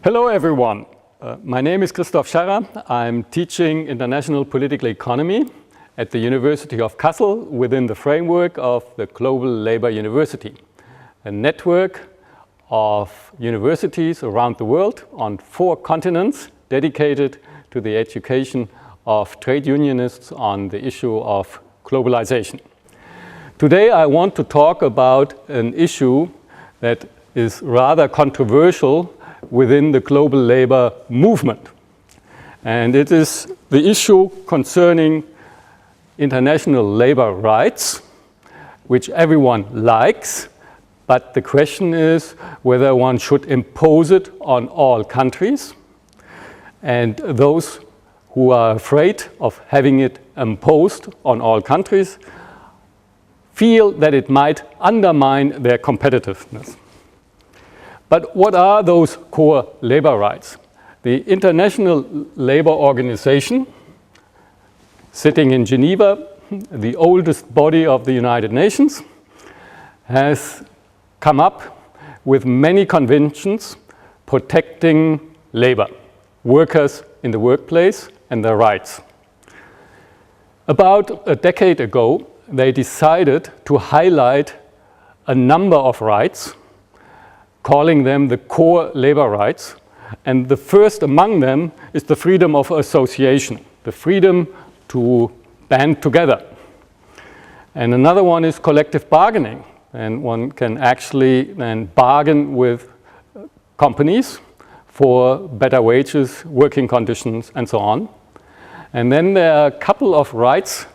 Hello everyone. My name is Christoph Scherrer. I'm teaching international political economy at the University of Kassel within the framework of the Global Labor University, a network of universities around the world on 4 continents dedicated to the education of trade unionists on the issue of globalization. Today I want to talk about an issue that is rather controversial within the global labor movement. And it is the issue concerning international labor rights, which everyone likes, but the question is whether one should impose it on all countries. And those who are afraid of having it imposed on all countries feel that it might undermine their competitiveness. But what are those core labor rights? The International Labour Organization, sitting in Geneva, the oldest body of the United Nations, has come up with many conventions protecting labor, workers in the workplace and their rights. About a decade ago, they decided to highlight a number of rights, calling them the core labor rights. And the first among them is the freedom of association, the freedom to band together. And another one is collective bargaining. And one can actually then bargain with companies for better wages, working conditions, and so on. And then there are a couple of rights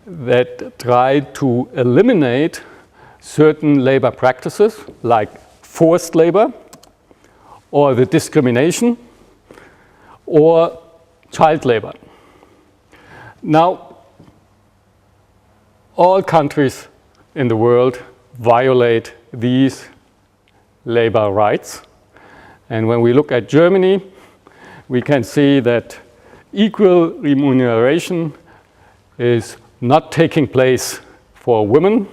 that try to eliminate certain labor practices, like forced labor, or the discrimination, or child labor. Now, all countries in the world violate these labor rights. And when we look at Germany, we can see that equal remuneration is not taking place for women.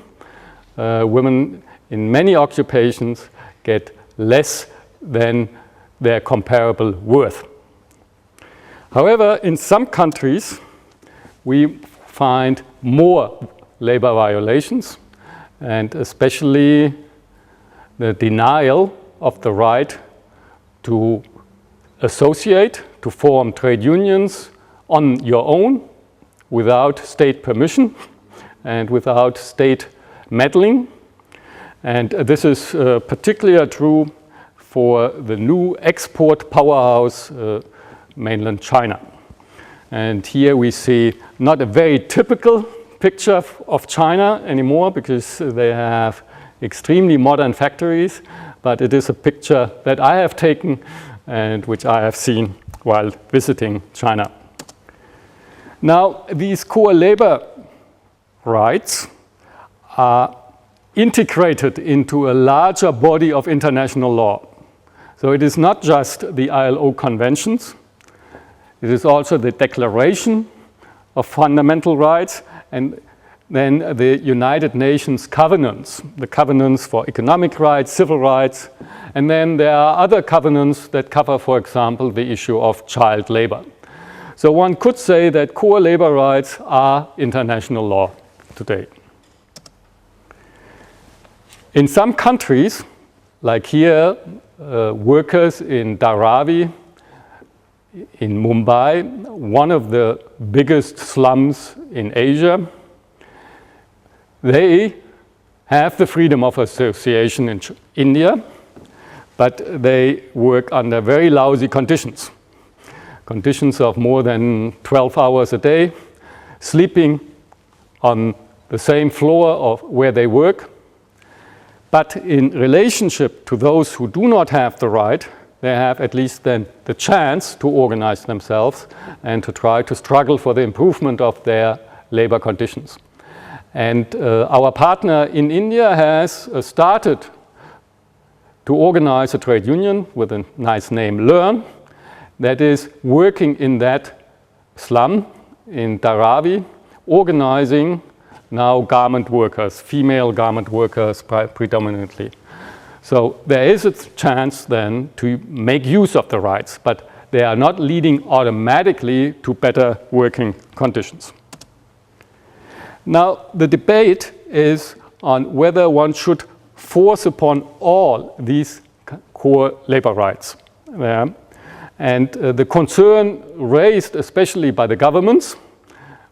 Women in many occupations get less than their comparable worth. However, in some countries, we find more labor violations, and especially the denial of the right to associate, to form trade unions on your own without state permission and without state meddling. And this is particularly true for the new export powerhouse, mainland China. And here we see not a very typical picture of China anymore, because they have extremely modern factories, but it is a picture that I have taken and which I have seen while visiting China. Now, these core labor rights are integrated into a larger body of international law. So it is not just the ILO conventions, it is also the Declaration of Fundamental Rights, and then the United Nations covenants, the covenants for economic rights, civil rights, and then there are other covenants that cover, for example, the issue of child labor. So one could say that core labor rights are international law today. In some countries, like here, workers in Dharavi, in Mumbai, one of the biggest slums in Asia, they have the freedom of association in India, but they work under very lousy conditions. Conditions of more than 12 hours a day, sleeping on the same floor of where they work. But in relationship to those who do not have the right, they have at least then the chance to organize themselves and to try to struggle for the improvement of their labor conditions. And our partner in India has started to organize a trade union with a nice name, Learn, that is working in that slum in Dharavi, organizing now garment workers, female garment workers predominantly. So there is a chance then to make use of the rights, but they are not leading automatically to better working conditions. Now, the debate is on whether one should force upon all these core labor rights. And the concern raised especially by the governments,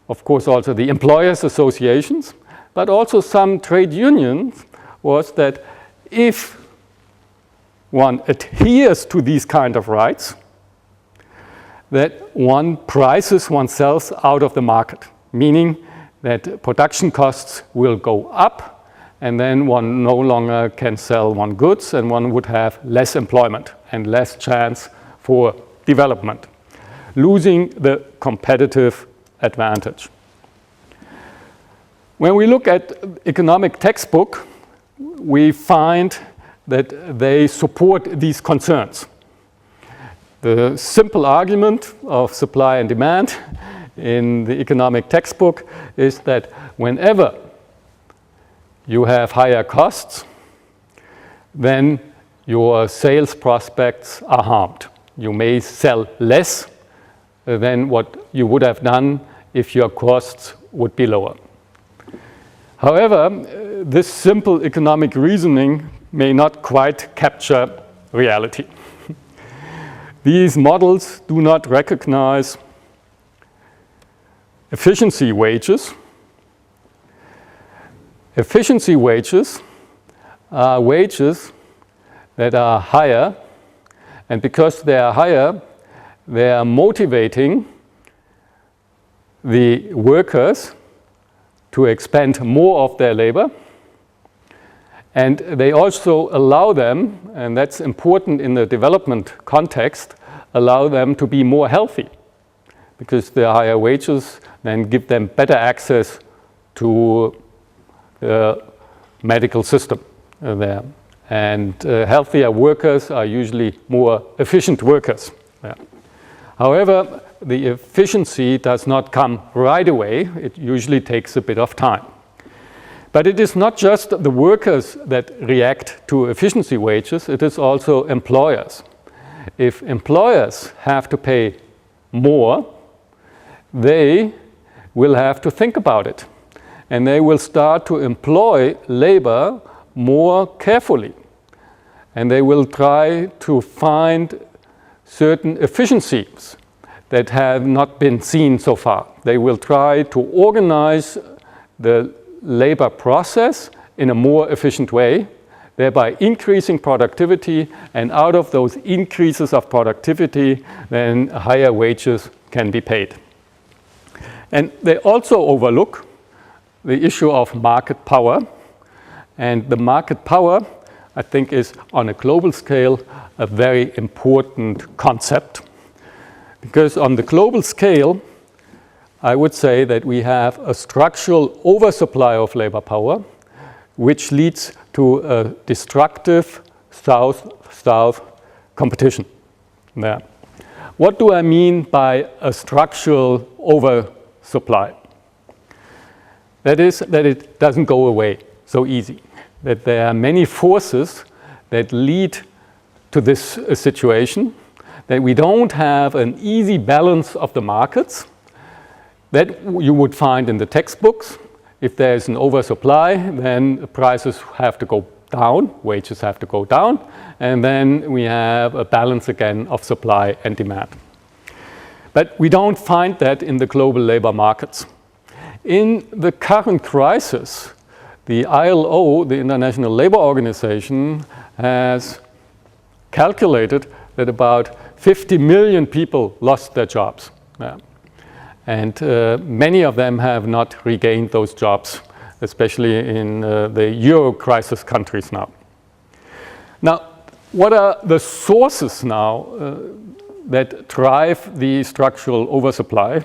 of course also the employers' associations, but also some trade unions, was that if one adheres to these kind of rights, that one prices oneself out of the market, meaning that production costs will go up, and then one no longer can sell one's goods, and one would have less employment and less chance for development, losing the competitive advantage. When we look at economic textbook, we find that they support these concerns. The simple argument of supply and demand in the economic textbook is that whenever you have higher costs, then your sales prospects are harmed. You may sell less than what you would have done if your costs would be lower. However, this simple economic reasoning may not quite capture reality. These models do not recognize efficiency wages. Efficiency wages are wages that are higher, and because they are higher, they are motivating the workers to expend more of their labor, and they also allow them, and that's important in the development context, allow them to be more healthy, because the higher wages then give them better access to the medical system there. And healthier workers are usually more efficient workers. Yeah. However, the efficiency does not come right away. It usually takes a bit of time. But it is not just the workers that react to efficiency wages, it is also employers. If employers have to pay more, they will have to think about it. And they will start to employ labor more carefully. And they will try to find certain efficiencies that have not been seen so far. They will try to organize the labor process in a more efficient way, thereby increasing productivity, and out of those increases of productivity, then higher wages can be paid. And they also overlook the issue of market power. And the market power, I think, is on a global scale a very important concept. Because on the global scale, I would say that we have a structural oversupply of labor power, which leads to a destructive South-South competition. There. What do I mean by a structural oversupply? That is that it doesn't go away so easy, that there are many forces that lead to this situation, that we don't have an easy balance of the markets that you would find in the textbooks. If there's an oversupply, then prices have to go down, wages have to go down, and then we have a balance again of supply and demand. But we don't find that in the global labor markets. In the current crisis, the ILO, the International Labour Organization, has calculated that about 50 million people lost their jobs. Yeah. And many of them have not regained those jobs, especially in the Euro crisis countries now. Now, what are the sources now that drive the structural oversupply?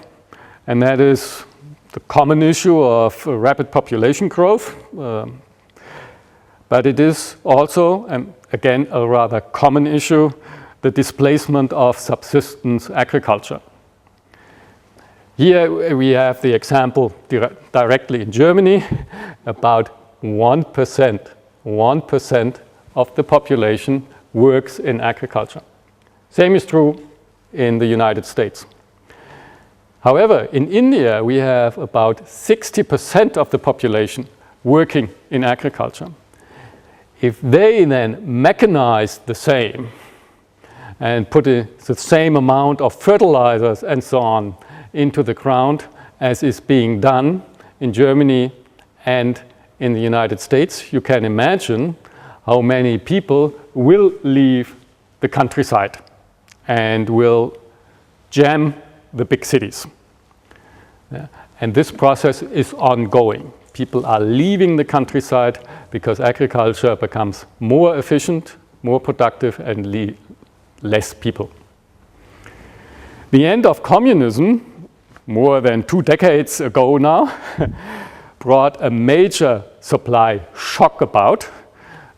And that is the common issue of rapid population growth. But it is also, and again, a rather common issue, the displacement of subsistence agriculture. Here we have the example directly in Germany. About 1% of the population works in agriculture. Same is true in the United States. However, in India, we have about 60% of the population working in agriculture. If they then mechanize the same and put the same amount of fertilizers and so on into the ground as is being done in Germany and in the United States, you can imagine how many people will leave the countryside and will jam the big cities. Yeah. And this process is ongoing. People are leaving the countryside because agriculture becomes more efficient, more productive, and less people. The end of communism, more than 2 decades ago now, brought a major supply shock about.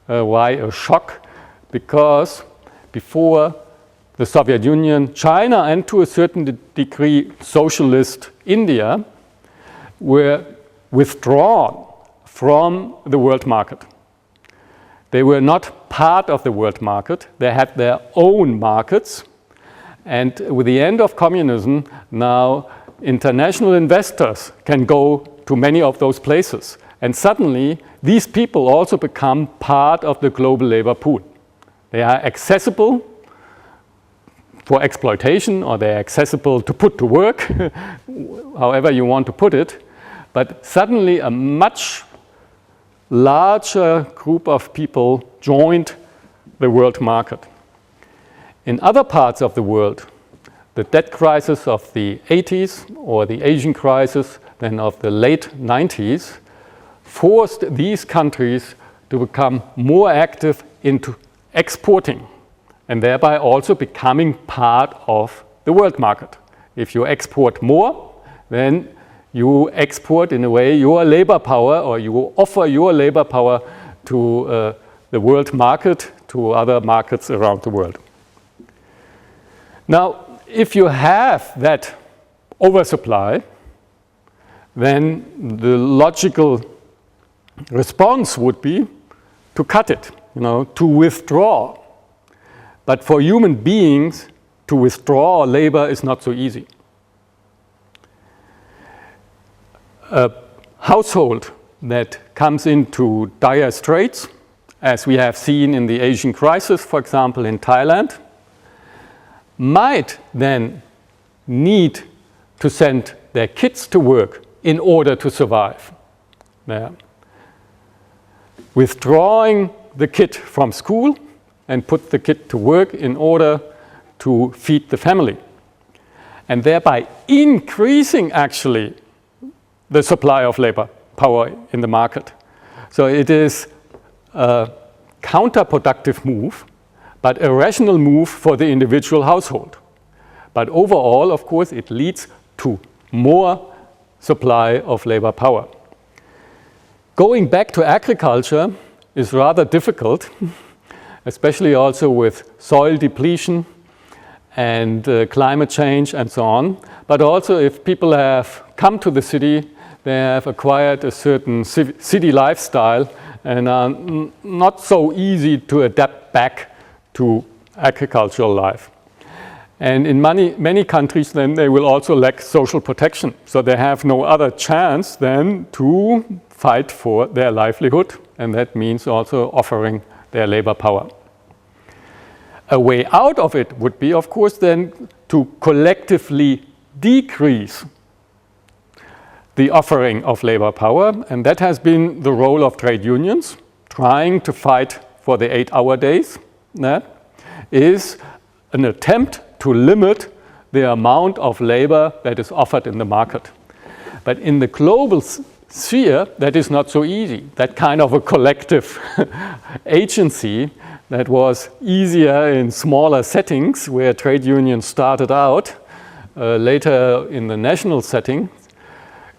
Why a shock? Because before the Soviet Union, China, and to a certain degree socialist India were withdrawn from the world market. They were not part of the world market. They had their own markets. And with the end of communism, now international investors can go to many of those places. And suddenly, these people also become part of the global labor pool. They are accessible for exploitation, or they're accessible to put to work, however you want to put it. But suddenly a much larger group of people joined the world market. In other parts of the world, the debt crisis of the 80s or the Asian crisis then of the late 90s forced these countries to become more active into exporting, and thereby also becoming part of the world market. If you export more, then you export in a way your labor power, or you offer your labor power to the world market, to other markets around the world. Now, if you have that oversupply, then the logical response would be to cut it, to withdraw. But for human beings, to withdraw labor is not so easy. A household that comes into dire straits, as we have seen in the Asian crisis, for example, in Thailand, might then need to send their kids to work in order to survive. Yeah. Withdrawing the kid from school and put the kid to work in order to feed the family, and thereby increasing actually the supply of labor power in the market. So it is a counterproductive move, but a rational move for the individual household. But overall, of course, it leads to more supply of labor power. Going back to agriculture is rather difficult, especially also with soil depletion and climate change and so on. But also if people have come to the city, they have acquired a certain city lifestyle and are not so easy to adapt back to agricultural life. And in many countries then they will also lack social protection. So they have no other chance than to fight for their livelihood, and that means also offering their labor power. A way out of it would be, of course, then to collectively decrease the offering of labor power, and that has been the role of trade unions, trying to fight for the 8-hour days. That is an attempt to limit the amount of labor that is offered in the market. But in the global sphere, that is not so easy. That kind of a collective agency that was easier in smaller settings where trade unions started out, later in the national setting,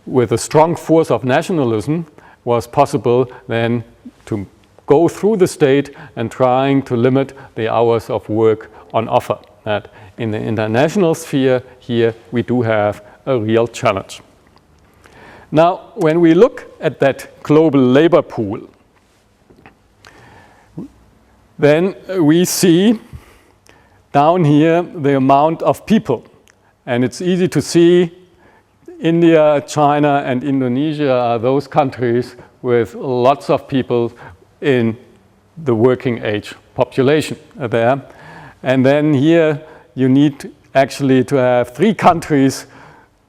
with a strong force of nationalism, was possible then to go through the state and trying to limit the hours of work on offer. That in the international sphere here we do have a real challenge. Now, when we look at that global labor pool, then we see down here the amount of people. And it's easy to see India, China, and Indonesia are those countries with lots of people in the working age population there. And then here you need actually to have 3 countries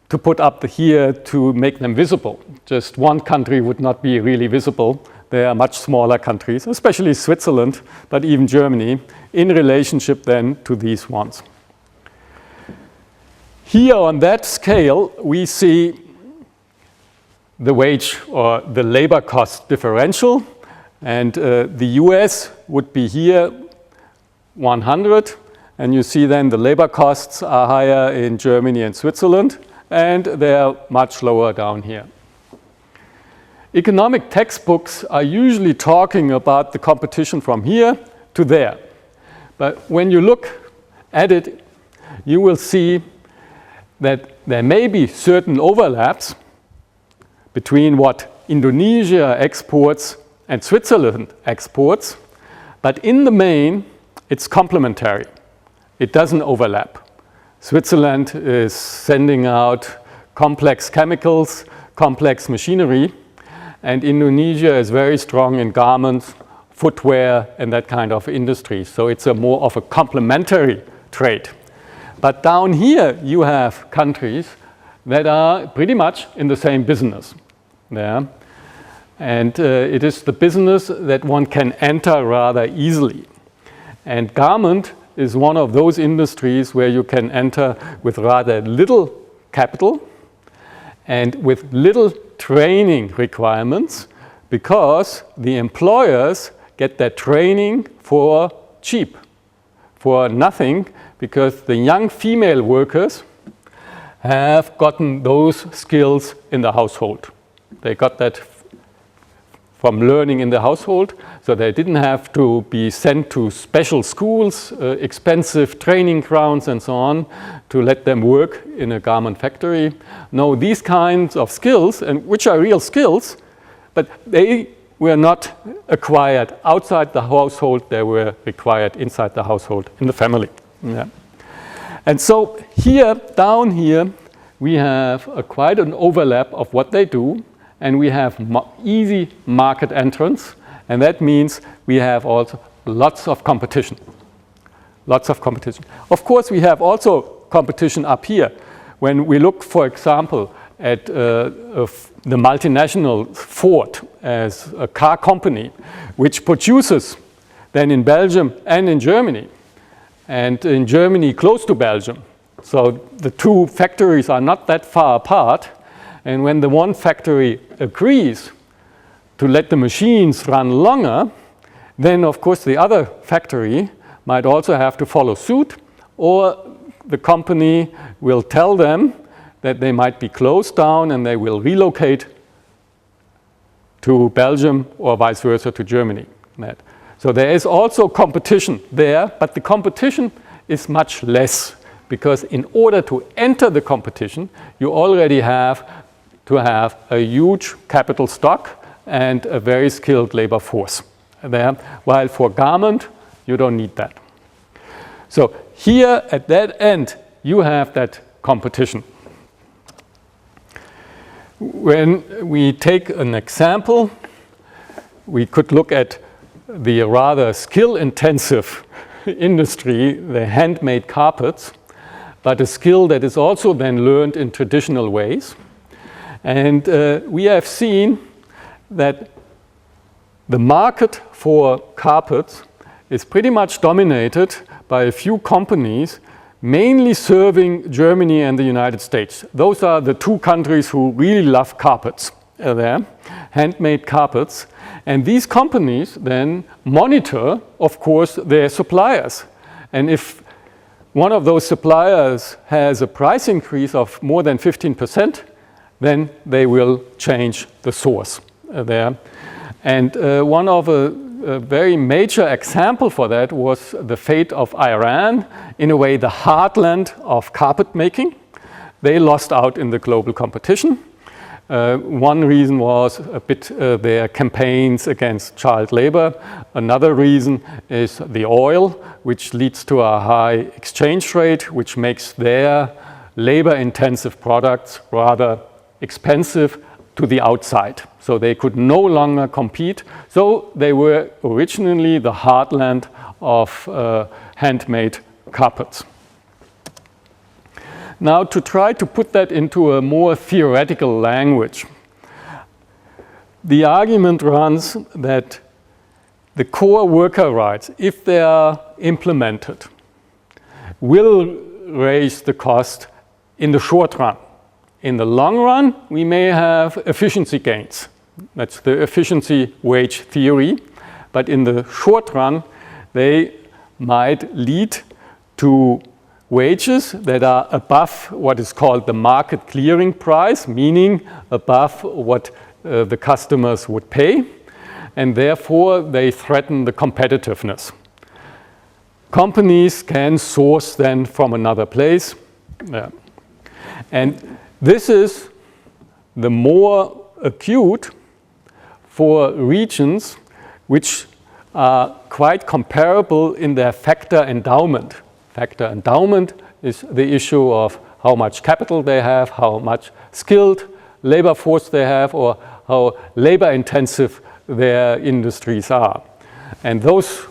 to put up here to make them visible. Just one country would not be really visible. They are much smaller countries, especially Switzerland, but even Germany, in relationship then to these ones. Here on that scale, we see the wage or the labor cost differential. And the US would be here 100. And you see then the labor costs are higher in Germany and Switzerland, and they are much lower down here. Economic textbooks are usually talking about the competition from here to there. But when you look at it, you will see that there may be certain overlaps between what Indonesia exports and Switzerland exports, but in the main, it's complementary. It doesn't overlap. Switzerland is sending out complex chemicals, complex machinery, and Indonesia is very strong in garments, footwear, and that kind of industry. So it's more of a complementary trade. But down here, you have countries that are pretty much in the same business. Yeah. And it is the business that one can enter rather easily. And garment is one of those industries where you can enter with rather little capital and with little training requirements, because the employers get that training for cheap, for nothing, because the young female workers have gotten those skills in the household. They got that from learning in the household, so they didn't have to be sent to special schools, expensive training grounds and so on, to let them work in a garment factory. No, these kinds of skills, and which are real skills, but they were not acquired outside the household, they were acquired inside the household, in the family. Yeah. And so here, down here, we have quite an overlap of what they do, and we have easy market entrance, and that means we have also lots of competition. Lots of competition. Of course, we have also competition up here. When we look, for example, at the multinational Ford as a car company, which produces then in Belgium and in Germany, and in Germany close to Belgium. So the 2 factories are not that far apart. And when the one factory agrees to let the machines run longer, then of course the other factory might also have to follow suit, or the company will tell them that they might be closed down and they will relocate to Belgium or vice versa to Germany. So there is also competition there, but the competition is much less, because in order to enter the competition, you already have to have a huge capital stock and a very skilled labor force there, while for garment, you don't need that. So here at that end, you have that competition. When we take an example, we could look at the rather skill-intensive industry, the handmade carpets, but a skill that is also then learned in traditional ways. And we have seen that the market for carpets is pretty much dominated by a few companies, mainly serving Germany and the United States. Those are the 2 countries who really love carpets there, handmade carpets. And these companies then monitor, of course, their suppliers. And if one of those suppliers has a price increase of more than 15%, then they will change the source there. And one of a very major example for that was the fate of Iran, in a way the heartland of carpet making. They lost out in the global competition. One reason was a bit their campaigns against child labor. Another reason is the oil, which leads to a high exchange rate, which makes their labor-intensive products rather expensive to the outside. So they could no longer compete. So they were originally the heartland of handmade carpets. Now, to try to put that into a more theoretical language, the argument runs that the core worker rights, if they are implemented, will raise the cost in the short run. In the long run, we may have efficiency gains. That's the efficiency wage theory. But in the short run, they might lead to wages that are above what is called the market clearing price, meaning above what the customers would pay, and therefore they threaten the competitiveness. Companies can source then from another place. Yeah. And this is the more acute for regions which are quite comparable in their factor endowment. Factor endowment is the issue of how much capital they have, how much skilled labor force they have, or how labor intensive their industries are. And those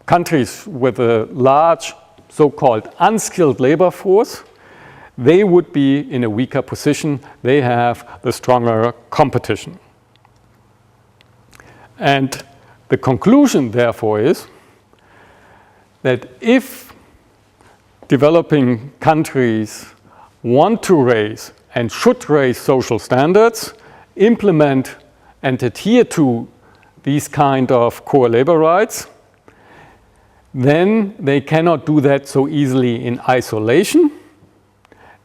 countries with a large so-called unskilled labor force, they would be in a weaker position. They have the stronger competition. And the conclusion, therefore, is that if developing countries want to raise and should raise social standards, implement and adhere to these kind of core labor rights, then they cannot do that so easily in isolation.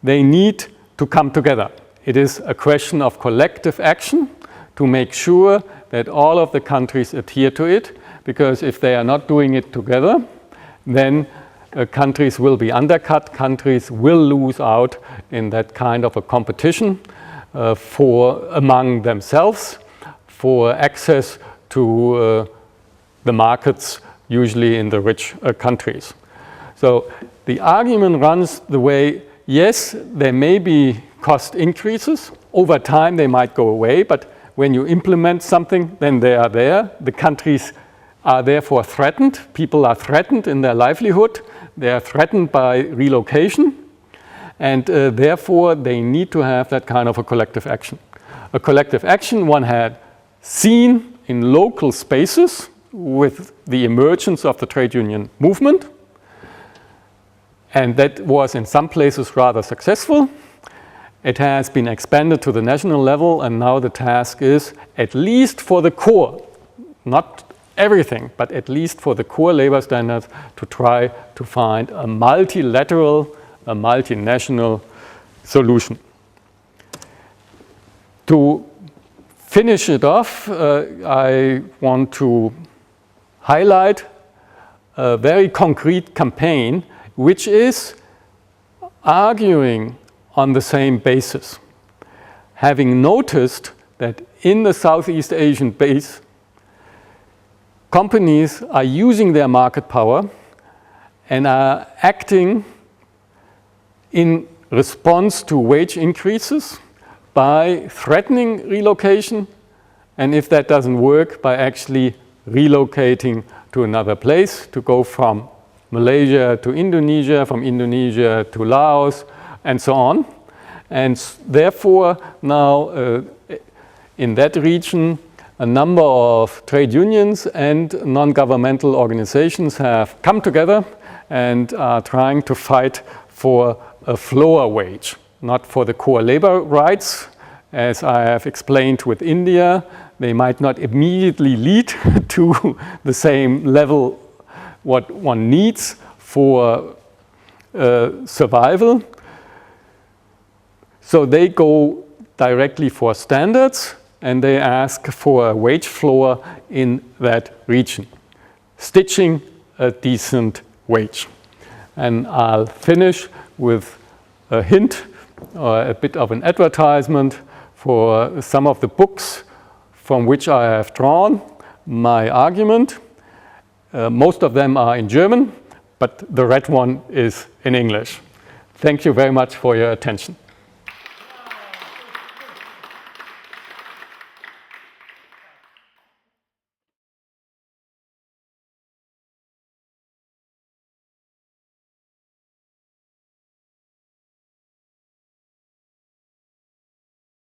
They need to come together. It is a question of collective action to make sure that all of the countries adhere to it, because if they are not doing it together, then countries will be undercut, countries will lose out in that kind of a competition among themselves for access to the markets, usually in the rich countries. So the argument runs the way, yes, there may be cost increases. Over time, they might go away, but when you implement something, then they are there. The countries are therefore threatened. People are threatened in their livelihood. They are threatened by relocation. And therefore, they need to have that kind of a collective action. A collective action one had seen in local spaces with the emergence of the trade union movement. And that was in some places rather successful. It has been expanded to the national level, and now the task is, at least for the core, not everything, but at least for the core labor standards, to try to find a multilateral, a multinational solution. To finish it off, I want to highlight a very concrete campaign which is arguing on the same basis. Having noticed that in the Southeast Asian base, companies are using their market power and are acting in response to wage increases by threatening relocation, and if that doesn't work, by actually relocating to another place, to go from Malaysia to Indonesia, from Indonesia to Laos, and so on. And therefore, now in that region, a number of trade unions and non-governmental organizations have come together and are trying to fight for a floor wage, not for the core labor rights. As I have explained with India, they might not immediately lead to the same level what one needs for survival. So they go directly for standards and they ask for a wage floor in that region, stitching a decent wage. And I'll finish with a hint or a bit of an advertisement for some of the books from which I have drawn my argument. Most of them are in German, but the red one is in English. Thank you very much for your attention.